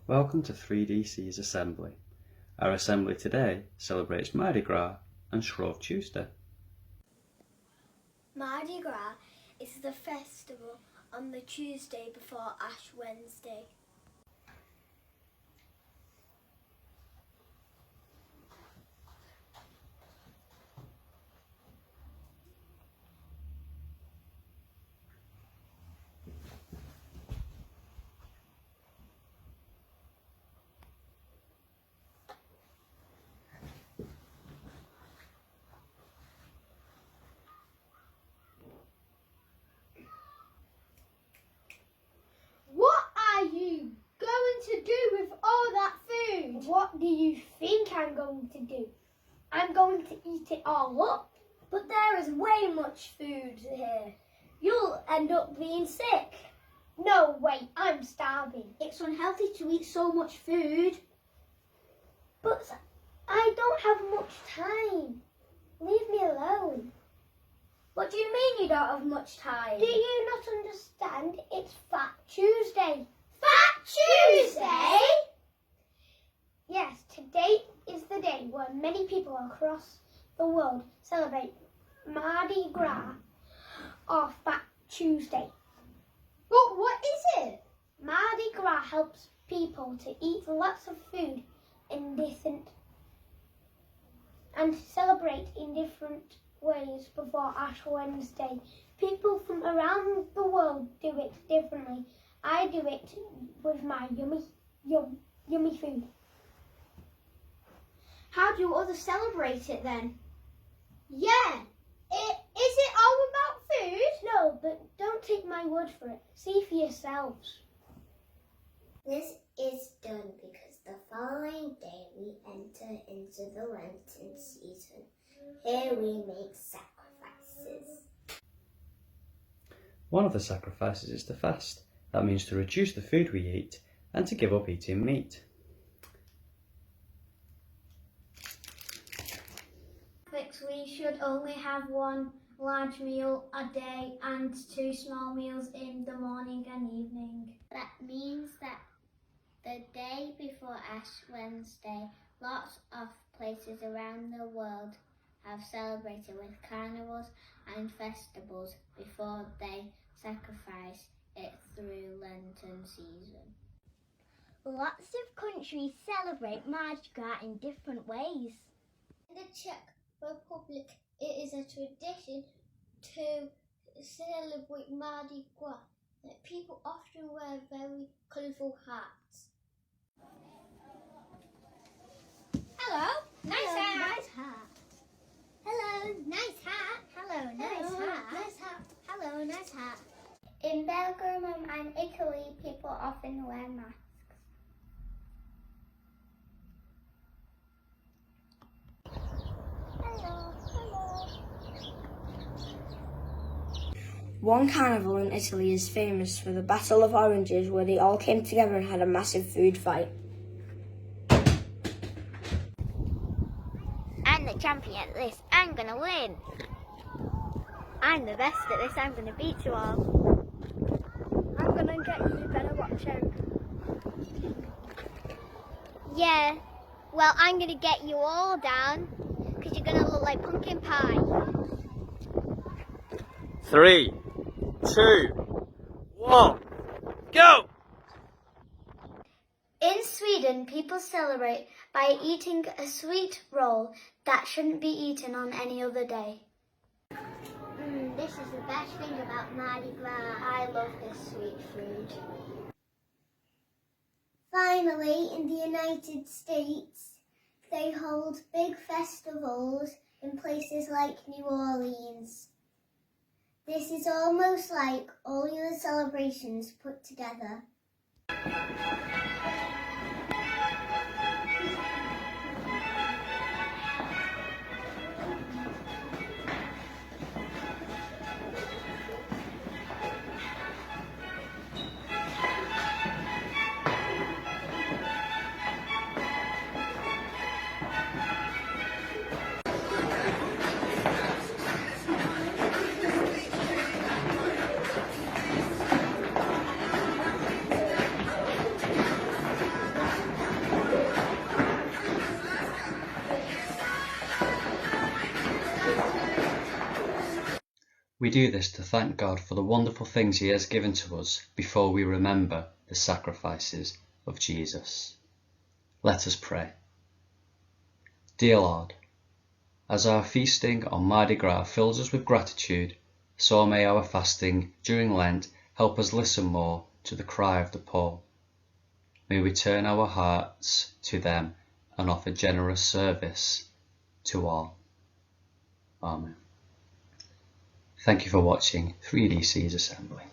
Welcome to 3DC's Assembly. Our assembly today celebrates Mardi Gras and Shrove Tuesday. Mardi Gras is the festival on the Tuesday before Ash Wednesday. What do you think I'm going to do? I'm going to eat it all up. But there is way much food here. You'll end up being sick. No way, I'm starving. It's unhealthy to eat so much food. But I don't have much time. Leave me alone. What do you mean you don't have much time? Do you not understand? It's Fat Tuesday. Fat Tuesday? Yes, today is the day where many people across the world celebrate Mardi Gras or Fat Tuesday. But what is it? Mardi Gras helps people to eat lots of food and celebrate in different ways before Ash Wednesday. People from around the world do it differently. I do it with my yummy food. How do others celebrate it then? Yeah, is it all about food? No, but don't take my word for it. See for yourselves. This is done because the following day we enter into the Lenten season. Here we make sacrifices. One of the sacrifices is to fast. That means to reduce the food we eat and to give up eating meat. We should only have one large meal a day and 2 small meals in the morning and evening. That means that the day before Ash Wednesday, lots of places around the world have celebrated with carnivals and festivals before they sacrifice it through Lenten season. Lots of countries celebrate Mardi Gras in different ways. In the Czech Republic, it is a tradition to celebrate Mardi Gras. People often wear very colourful hats. Hello, nice hat. Nice hat. Hello, nice hat. Hello, nice hat. Nice hat. Hello, nice hat. In Belgium and Italy, people often wear masks. One carnival in Italy is famous for the Battle of Oranges, where they all came together and had a massive food fight. I'm the champion at this. I'm gonna win. I'm the best at this. I'm gonna beat you all. I'm gonna get you. You better watch out. Yeah. Well, I'm gonna get you all down because you're gonna look like pumpkin pie. 3, 2, 1, go! In Sweden, people celebrate by eating a sweet roll that shouldn't be eaten on any other day. This is the best thing about Mardi Gras. I love this sweet food. Finally, in the United States, they hold big festivals in places like New Orleans. This is almost like all your celebrations put together. We do this to thank God for the wonderful things he has given to us before we remember the sacrifices of Jesus. Let us pray. Dear Lord, as our feasting on Mardi Gras fills us with gratitude, so may our fasting during Lent help us listen more to the cry of the poor. May we turn our hearts to them and offer generous service to all. Amen. Thank you for watching 3DC's Assembly.